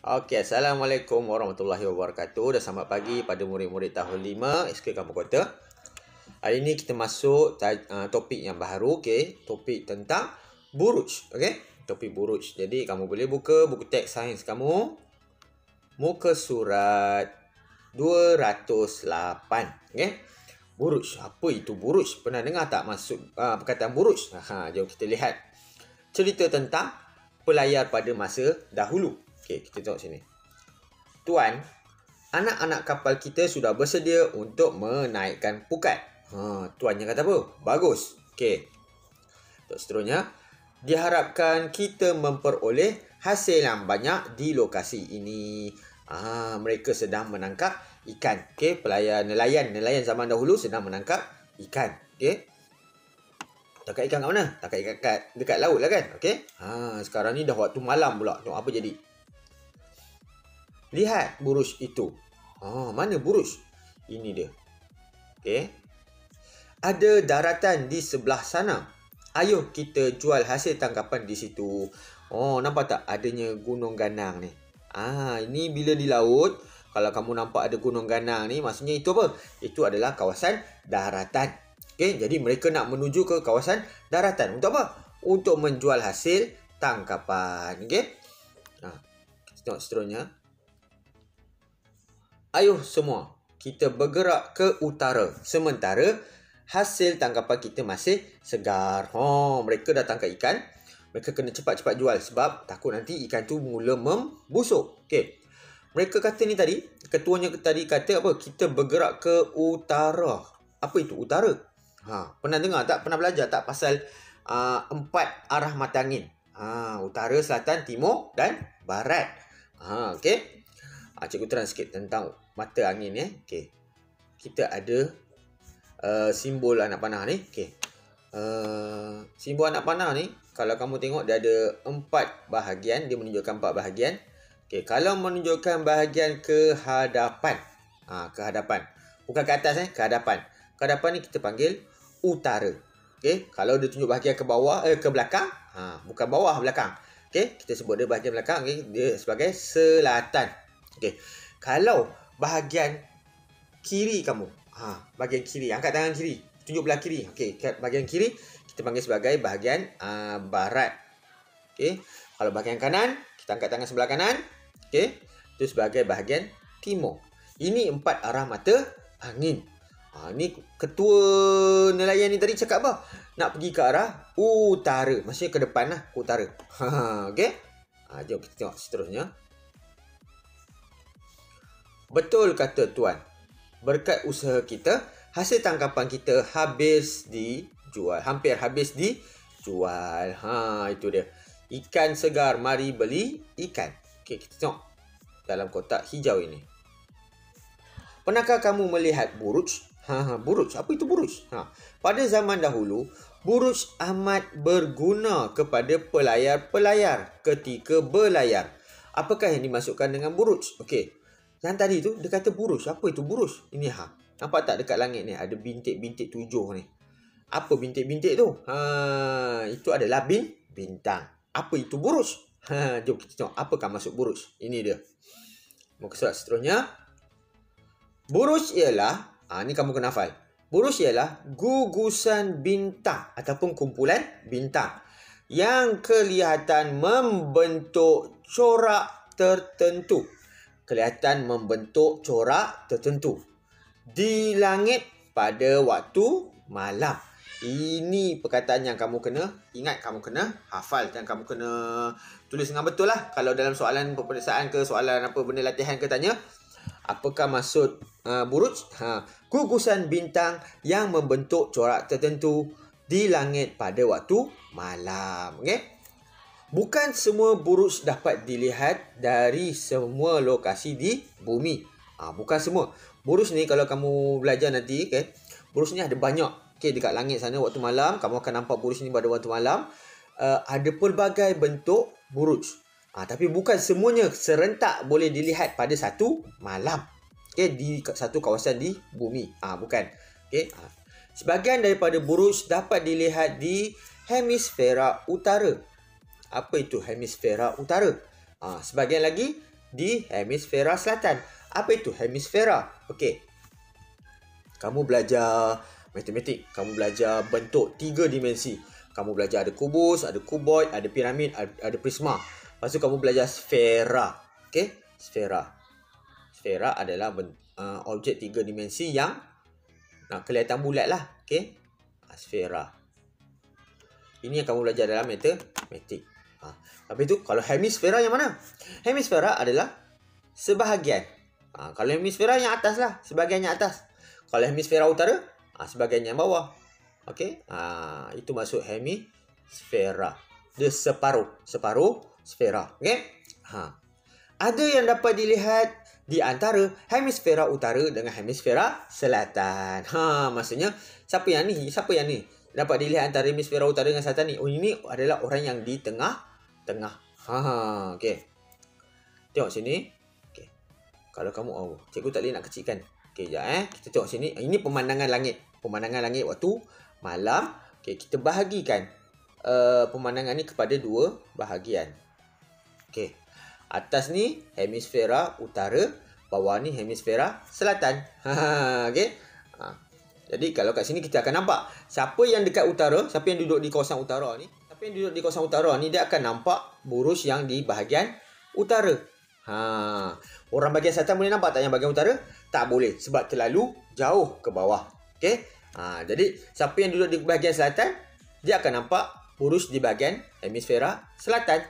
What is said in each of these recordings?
Okey, Assalamualaikum warahmatullahi wabarakatuh. Dan selamat pagi pada murid-murid tahun 5 SK Kampung Kota. Hari ini kita masuk topik yang baru, okey. Topik tentang buruj, okey. Topik buruj. Jadi kamu boleh buka buku teks sains kamu. Muka surat 208, okey. Buruj. Apa itu buruj? Pernah dengar tak perkataan buruj? Jom kita lihat. Cerita tentang pelayar pada masa dahulu. Okey, kita tengok sini. Tuan, anak-anak kapal kita sudah bersedia untuk menaikkan pukat. Tuannya kata apa? Bagus. Okey. Untuk seterusnya, diharapkan kita memperoleh hasil yang banyak di lokasi ini. Mereka sedang menangkap ikan. Okey, nelayan zaman dahulu sedang menangkap ikan. Okey. Tangkap ikan kat mana? Tangkap ikan dekat laut lah kan? Okey. Sekarang ni dah waktu malam pula. Tengok apa jadi. Lihat buruj itu. Mana buruj? Ini dia. Okey. Ada daratan di sebelah sana. Ayuh kita jual hasil tangkapan di situ. Nampak tak adanya gunung ganang ni? Ini bila di laut, kalau kamu nampak ada gunung ganang ni, maksudnya itu apa? Itu adalah kawasan daratan. Okey, jadi mereka nak menuju ke kawasan daratan. Untuk apa? Untuk menjual hasil tangkapan. Okey. Kita tengok seterusnya. Ayuh semua, kita bergerak ke utara. Sementara hasil tangkapan kita masih segar. Mereka dah tangkap ikan. Mereka kena cepat-cepat jual sebab takut nanti ikan tu mula membusuk. Okey. Mereka kata ni tadi, ketuanya tadi kata apa? Kita bergerak ke utara. Apa itu utara? Pernah dengar tak? Pernah belajar tak pasal 4 arah mata angin? Utara, selatan, timur dan barat. Okey. Cikgu terang sikit tentang mata angin ya. Okey. Kita ada simbol anak panah ni. Okey. Simbol anak panah ni, kalau kamu tengok dia ada 4 bahagian, dia menunjukkan 4 bahagian. Okey, kalau menunjukkan bahagian ke hadapan. Ke hadapan. Bukan ke atas ke hadapan. Ke hadapan ni kita panggil utara. Okey, kalau dia tunjuk bahagian ke bawah ke belakang, bukan bawah, belakang. Okey, kita sebut dia bahagian belakang, okey, dia sebagai selatan. Okey. Kalau bahagian kiri kamu, bahagian kiri, angkat tangan kiri, tunjuk belah kiri. Okey, bahagian kiri kita panggil sebagai bahagian barat. Okey. Kalau bahagian kanan, kita angkat tangan sebelah kanan. Okey. Itu sebagai bahagian timur. Ini 4 arah mata angin. Ni ketua nelayan ni tadi cakap apa? Nak pergi ke arah utara. Maksudnya ke depan lah, ke utara. Okey. Jom kita tengok seterusnya. Betul kata tuan. Berkat usaha kita, hasil tangkapan kita habis dijual. Hampir habis dijual. Itu dia. Ikan segar, mari beli ikan. Okey, kita tengok dalam kotak hijau ini. Pernahkah kamu melihat buruj? Buruj. Apa itu buruj? Pada zaman dahulu, buruj amat berguna kepada pelayar-pelayar ketika berlayar. Apakah yang dimasukkan dengan buruj? Okey. Yang tadi tu dia kata buruj. Apa itu buruj? Ini nampak tak dekat langit ni ada bintik-bintik 7 ni. Apa bintik-bintik tu? Itu adalah bintang. Apa itu buruj? Jom kita tengok apakah masuk buruj. Ini dia. Muka surat seterusnya. Buruj ialah, ni kamu kena hafal. Buruj ialah gugusan bintang ataupun kumpulan bintang yang kelihatan membentuk corak tertentu. Kelihatan membentuk corak tertentu di langit pada waktu malam. Ini perkataan yang kamu kena ingat, kamu kena hafal dan kamu kena tulis dengan betul lah. Kalau dalam soalan peperiksaan ke soalan apa benda latihan ke tanya, apakah maksud buruj? Gugusan bintang yang membentuk corak tertentu di langit pada waktu malam. Okey. Bukan semua buruj dapat dilihat dari semua lokasi di bumi. Bukan semua. Buruj ni kalau kamu belajar nanti, okay, buruj ni ada banyak. Okay, dekat langit sana waktu malam, kamu akan nampak buruj ni pada waktu malam. Ada pelbagai bentuk buruj. Tapi bukan semuanya serentak boleh dilihat pada satu malam. Okay, di satu kawasan di bumi. Bukan. Okay. Sebahagian daripada buruj dapat dilihat di hemisfera utara. Apa itu hemisfera utara? Sebahagian lagi di hemisfera selatan. Apa itu hemisfera? Okey. Kamu belajar matematik, kamu belajar bentuk 3 dimensi. Kamu belajar ada kubus, ada kuboid, ada piramid, ada prisma. Lepas tu kamu belajar sfera. Okey, sfera. Sfera adalah objek 3 dimensi yang nak kelihatan bulat lah. Okey, sfera. Ini yang kamu belajar dalam matematik. Tapi tu kalau hemisfera yang mana? Hemisfera adalah sebahagian. Kalau hemisfera yang atas lah, sebahagian yang atas. Kalau hemisfera utara, sebahagian yang bawah. Okey, itu maksud hemisfera. Dia separuh sfera. Okey. Ada yang dapat dilihat di antara hemisfera utara dengan hemisfera selatan. Maksudnya siapa yang ni? Dapat dilihat antara hemisfera utara dengan selatan ni. Oh, ini adalah orang yang di tengah. Okey. Tengok sini. Okey. Kalau kamu cikgu tak boleh nak kecilkan. Okey, jap kita tengok sini. Ini pemandangan langit. Pemandangan langit waktu malam. Okey, kita bahagikan pemandangan ni kepada 2 bahagian. Okey. Atas ni hemisfera utara, bawah ni hemisfera selatan. Okey. Jadi kalau kat sini kita akan nampak siapa yang dekat utara, siapa yang duduk di kawasan utara ni, dia akan nampak burus yang di bahagian utara. Orang bahagian selatan boleh nampak tak yang bahagian utara? Tak boleh sebab terlalu jauh ke bawah. Okey. Jadi siapa yang duduk di bahagian selatan, dia akan nampak burus di bahagian hemisfera selatan.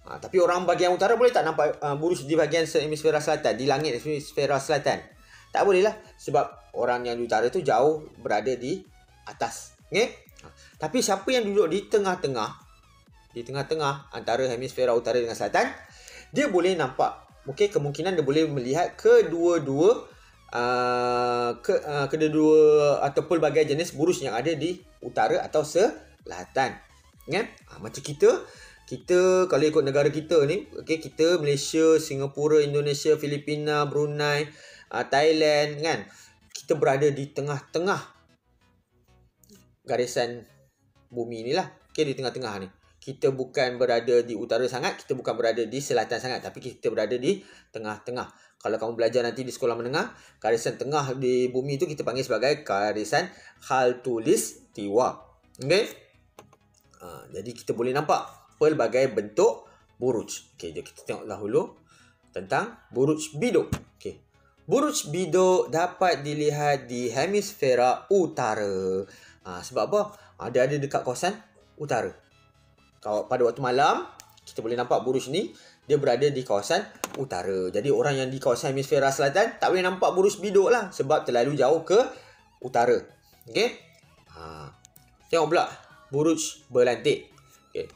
Tapi orang bahagian utara boleh tak nampak burus di bahagian hemisfera selatan, di langit hemisfera selatan? Tak boleh lah sebab orang yang di utara tu jauh berada di atas. Okay? Tapi siapa yang duduk di tengah-tengah antara hemisfera utara dengan selatan, dia boleh nampak. Okay, kemungkinan dia boleh melihat kedua-dua atau pelbagai jenis burus yang ada di utara atau selatan. Okay? Macam kita kalau ikut negara kita ni, okay, kita Malaysia, Singapura, Indonesia, Filipina, Brunei, Thailand kan, kita berada di tengah-tengah garisan bumi ni lah. Okay, di tengah-tengah ni. Kita bukan berada di utara sangat, kita bukan berada di selatan sangat, tapi kita berada di tengah-tengah. Kalau kamu belajar nanti di sekolah menengah, garisan tengah di bumi tu kita panggil sebagai garisan khatulistiwa. Okay? Jadi kita boleh nampak pelbagai bentuk buruj. Okay, jadi kita tengok dahulu tentang buruj biduk. Okay. Buruj biduk dapat dilihat di hemisfera utara. Sebab apa? Dia ada dekat kawasan utara. Kalau pada waktu malam, kita boleh nampak buruj ni, dia berada di kawasan utara. Jadi orang yang di kawasan hemisfera selatan tak boleh nampak buruj biduk lah sebab terlalu jauh ke utara. Okay? Tengok pula buruj berlantik. Okay.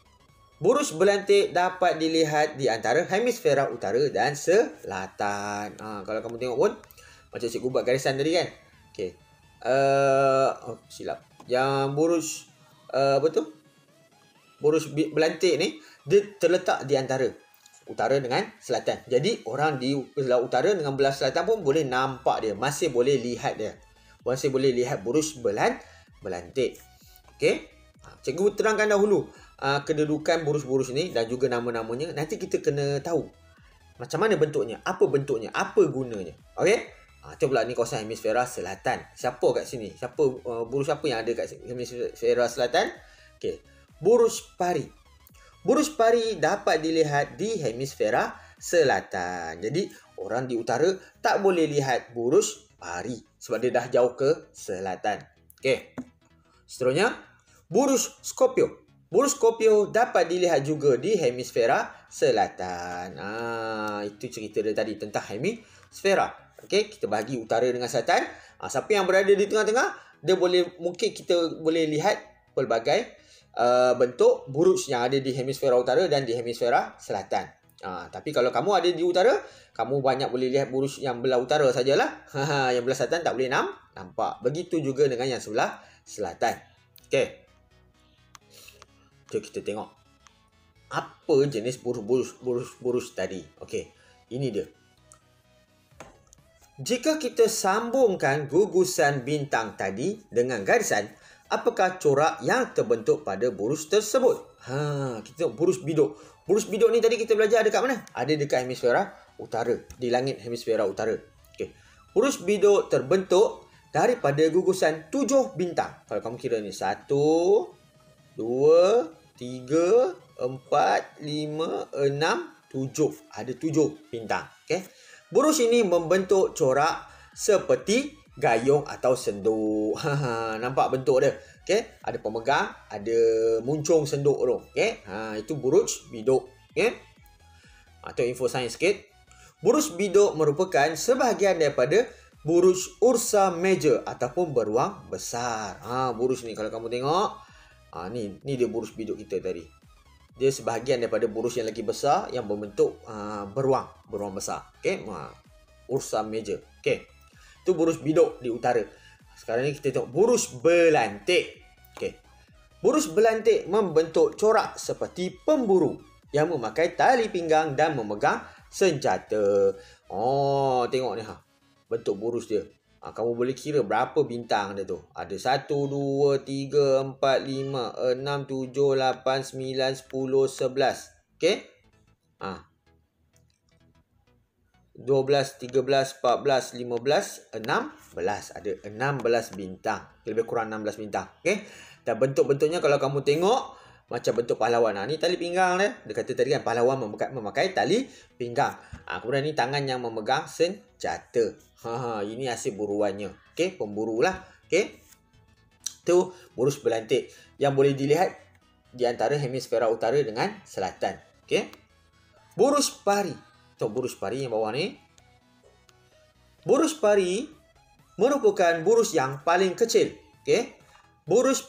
Buruj berlantik dapat dilihat di antara hemisfera utara dan selatan. Kalau kamu tengok pun macam cikgu buat garisan tadi kan. Okey. Silap. Yang buruj buruj berlantik ni dia terletak di antara utara dengan selatan. Jadi orang di belah utara dengan belah selatan pun boleh nampak dia, masih boleh lihat dia. Masih boleh lihat buruj berlantik. Okey. Cikgu terangkan dahulu kedudukan buruj-buruj ni dan juga nama-namanya. Nanti kita kena tahu macam mana bentuknya, apa gunanya. Okey? Cuba pula ni kawasan hemisfera selatan. Siapa kat sini? Buruj apa yang ada kat hemisfera selatan? Okey. Buruj pari. Buruj pari dapat dilihat di hemisfera selatan. Jadi orang di utara tak boleh lihat buruj pari sebab dia dah jauh ke selatan. Okey. Seterusnya, buruj Scorpio. Buruj Scorpio dapat dilihat juga di hemisfera selatan. Itu cerita dia tadi tentang hemisfera. Okey, kita bahagi utara dengan selatan. Siapa yang berada di tengah-tengah, mungkin kita boleh lihat pelbagai bentuk buruj yang ada di hemisfera utara dan di hemisfera selatan. Tapi kalau kamu ada di utara, kamu banyak boleh lihat buruj yang belah utara sajalah. Yang belah selatan tak boleh nampak. Begitu juga dengan yang sebelah selatan. Okey. Jom kita tengok apa jenis buruj tadi. Okey, ini dia. Jika kita sambungkan gugusan bintang tadi dengan garisan, apakah corak yang terbentuk pada buruj tersebut? Kita tengok buruj biduk. Buruj biduk ni tadi kita belajar dekat mana? Ada dekat hemisfera utara, di langit hemisfera utara. Okey. Buruj biduk terbentuk daripada gugusan 7 bintang. Kalau kamu kira ni 1, 2, 3, 4, 5, 6, 7. Ada 7 bintang. Okey. Buruj ini membentuk corak seperti gayung atau senduk. Nampak bentuk dia? Okey. Ada pemegang, ada muncung senduk tu. Okey. Itu buruj biduk. Okey. Atau info sains sikit. Buruj biduk merupakan sebahagian daripada buruj Ursa Major ataupun beruang besar. Buruj ni kalau kamu tengok, ni dia buruj biduk kita tadi. Dia sebahagian daripada buruj yang lagi besar yang berbentuk beruang besar. Okey, Ursa Major. Okey. Itu buruj biduk di utara. Sekarang ni kita tengok buruj belantik. Okey. Buruj belantik membentuk corak seperti pemburu yang memakai tali pinggang dan memegang senjata. Tengok ni bentuk buruj dia. Kamu boleh kira berapa bintang dia tu. Ada 1, 2, 3, 4, 5, 6, 7, 8, 9, 10, 11. Okey? 12, 13, 14, 15, 16. Ada 16 bintang. Lebih kurang 16 bintang. Okey? Dan bentuk-bentuknya kalau kamu tengok macam bentuk pahlawan. Ni tali pinggang dia. Dia kata tadi kan pahlawan memakai tali pinggang. Kemudian ni tangan yang memegang senjata. Ini hasil buruannya. Okey, pemburu lah. Okey. Itu buruj belantik yang boleh dilihat di antara hemisfera utara dengan selatan. Okey. Buruj pari. Tengok buruj pari yang bawah ni. Buruj pari merupakan buruj yang paling kecil. Okey. Buruj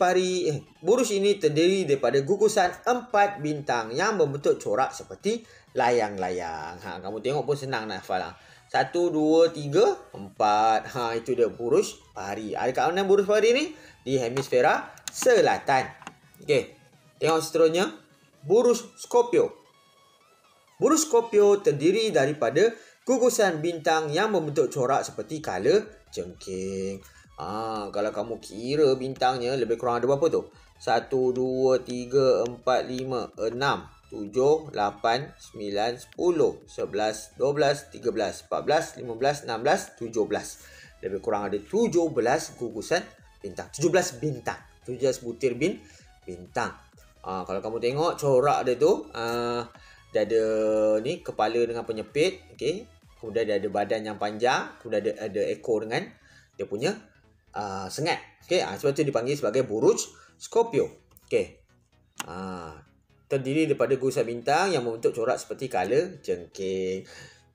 ini terdiri daripada gugusan 4 bintang yang membentuk corak seperti layang-layang. Kamu tengok pun senang nak hafal. 1, 2, 3, 4. Itu dia buruj pari. Ada kat mana buruj pari ni? Di hemisfera selatan. Okey. Tengok seterusnya. Buruj Scorpio. Buruj Scorpio terdiri daripada gugusan bintang yang membentuk corak seperti kala jengking. Kalau kamu kira bintangnya lebih kurang ada berapa tu? 1, 2, 3, 4, 5, 6, 7, 8, 9, 10, 11, 12, 13, 14, 15, 16, 17. Lebih kurang ada 17 gugusan bintang. 17 bintang. 17 butir bintang. Kalau kamu tengok corak dia tu, dia ada ni kepala dengan penyepit. Okay. Kemudian dia ada badan yang panjang. Kemudian ada ekor dengan dia punya sengat. Okay. Sebab tu dipanggil sebagai buruj Scorpio. Okay. Terdiri daripada gugusan bintang yang membentuk corak seperti kala jengking.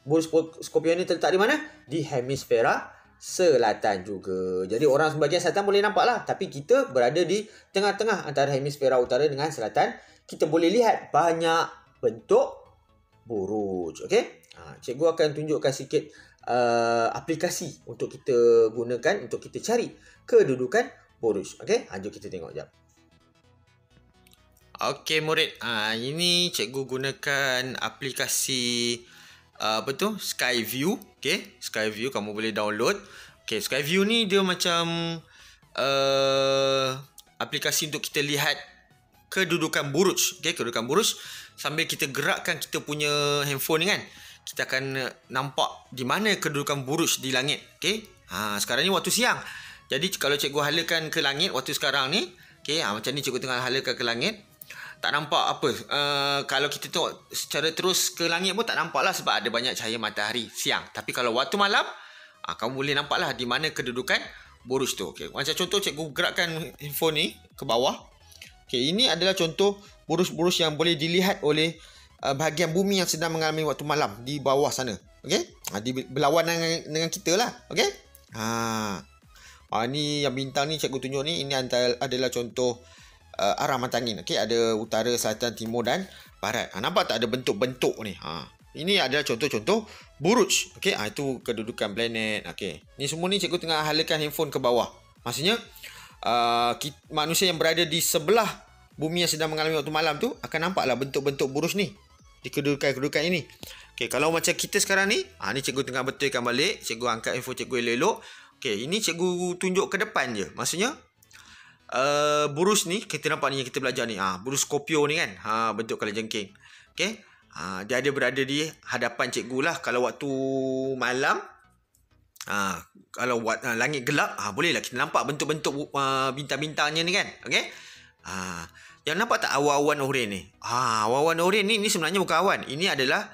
Buruj Scorpio ni terletak di mana? Di hemisfera selatan juga. Jadi orang sebahagian selatan boleh nampak lah. Tapi kita berada di tengah-tengah antara hemisfera utara dengan selatan. Kita boleh lihat banyak bentuk buruj. Okay? Cikgu akan tunjukkan sikit aplikasi untuk kita gunakan untuk kita cari kedudukan buruj. Okay? Jom kita tengok sekejap. Okay murid, ini cikgu gunakan aplikasi Skyview. Okay, Skyview kamu boleh download. Okay, Skyview ni dia macam aplikasi untuk kita lihat kedudukan buruj. Okay, kedudukan buruj sambil kita gerakkan kita punya handphone ni kan. Kita akan nampak di mana kedudukan buruj di langit. Okay, sekarang ni waktu siang. Jadi kalau cikgu halakan ke langit waktu sekarang ni, okay, macam ni cikgu tengah halakan ke langit. Tak nampak apa. Kalau kita tengok secara terus ke langit pun tak nampak lah sebab ada banyak cahaya matahari siang. Tapi kalau waktu malam, kamu boleh nampak lah di mana kedudukan buruj tu. Okay. Macam contoh cikgu gerakkan handphone ni ke bawah. Okay, ini adalah contoh buruj-buruj yang boleh dilihat oleh bahagian bumi yang sedang mengalami waktu malam di bawah sana. Okay. Berlawanan dengan kita lah. Okay. Ni yang bintang ni cikgu tunjuk ni. Ini adalah contoh arah mata angin. Okay, ada utara, selatan, timur dan barat. Nampak tak ada bentuk-bentuk ni? Ini adalah contoh-contoh buruj. Okay, itu kedudukan planet. Okay, ni semua ni cikgu tengah halakan handphone ke bawah. Maksudnya manusia yang berada di sebelah bumi yang sedang mengalami waktu malam tu akan nampaklah bentuk-bentuk buruj ni di kedudukan-kedudukan ini. Okay, kalau macam kita sekarang ni, ni cikgu tengah betulkan balik. Cikgu angkat handphone cikgu elok-elok. Okay, ini cikgu tunjuk ke depan je. Maksudnya buruj ni kita nampak ni yang kita belajar ni. Buruj Scorpio ni kan. Bentuk kala jengking. Okey. Dia ada berada di hadapan cikgu lah. Kalau waktu malam, kalau langit gelap, bolehlah kita nampak bentuk-bentuk bintang-bintangnya ni kan. Okey. Yang nampak tak awan-awan oranye ni? Awan-awan oranye ni sebenarnya bukan awan. Ini adalah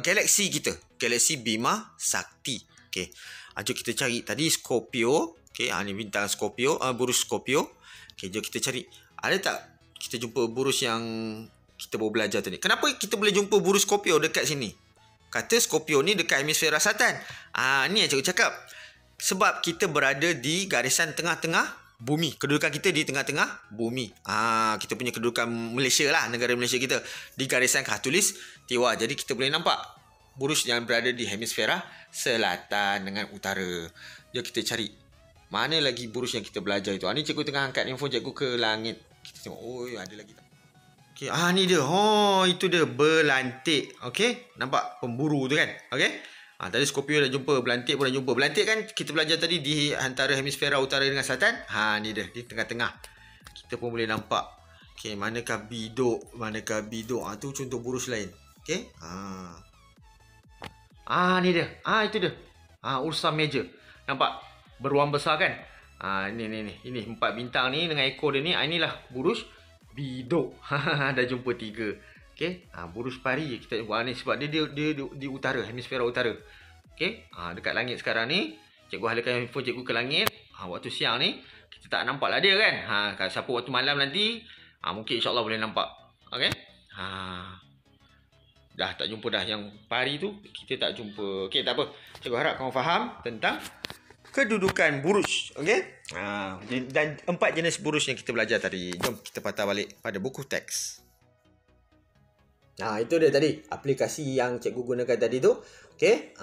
galaksi kita. Galaksi Bima Sakti. Okey. Jom kita cari tadi Scorpio. Okey, ni bintang Scorpio, burus Scorpio. Okey, jom kita cari. Ada tak kita jumpa burus yang kita baru belajar tadi? Kenapa kita boleh jumpa burus Scorpio dekat sini? Kata Scorpio ni dekat hemisfera selatan. Ni yang cikgu cakap. Sebab kita berada di garisan tengah-tengah bumi. Kedudukan kita di tengah-tengah bumi. Kita punya kedudukan Malaysia lah, negara Malaysia kita. Di garisan khatulistiwa. Jadi kita boleh nampak burus yang berada di hemisfera selatan dengan utara. Jom kita cari. Mana lagi burus yang kita belajar itu? Ni cikgu tengah angkat info cikgu ke langit. Kita tengok. Ada lagi tak? Okay, ni dia. Itu dia. Belantik. Okay. Nampak pemburu tu kan? Okay. Tadi Scorpio dah jumpa. Belantik pun dah jumpa. Belantik kan kita belajar tadi di antara hemisfera utara dengan selatan. Ni dia. Di tengah-tengah. Kita pun boleh nampak. Okay. Manakah biduk? Manakah biduk? Tu contoh burus lain. Okay. Ni dia. Itu dia. Ursa Major. Nampak? Beruang besar kan? Ini 4 bintang ni dengan ekor dia ni. Inilah burus biduk. Dah jumpa 3. Okay. Burus pari kita jumpa. Ni sebab dia di utara, hemisfera utara. Okay. Dekat langit sekarang ni, cikgu halakan info cikgu ke langit. Waktu siang ni kita tak nampak lah dia kan. Kalau siapa waktu malam nanti, mungkin insyaAllah boleh nampak. Okay. Dah tak jumpa dah. Yang pari tu kita tak jumpa. Okay, tak apa. Cikgu harap kamu faham tentang kedudukan burus. Okay. Dan 4 jenis burus yang kita belajar tadi. Jom kita patah balik pada buku teks. Itu dia tadi aplikasi yang cikgu gunakan tadi tu. Okey,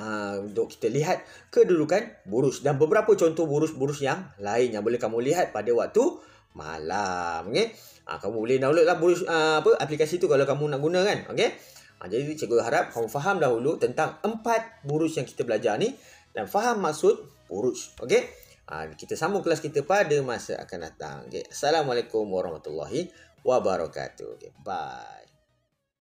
untuk kita lihat kedudukan burus dan beberapa contoh burus-burus yang lain yang boleh kamu lihat pada waktu malam. Okey. Kamu boleh download lah burus aplikasi tu kalau kamu nak guna kan. Okey. Jadi cikgu harap kamu faham dahulu tentang 4 burus yang kita belajar ni dan faham maksud burus. Okey. Kita sambung kelas kita pada masa akan datang. Okey. Assalamualaikum warahmatullahi wabarakatuh. Okey. Bye.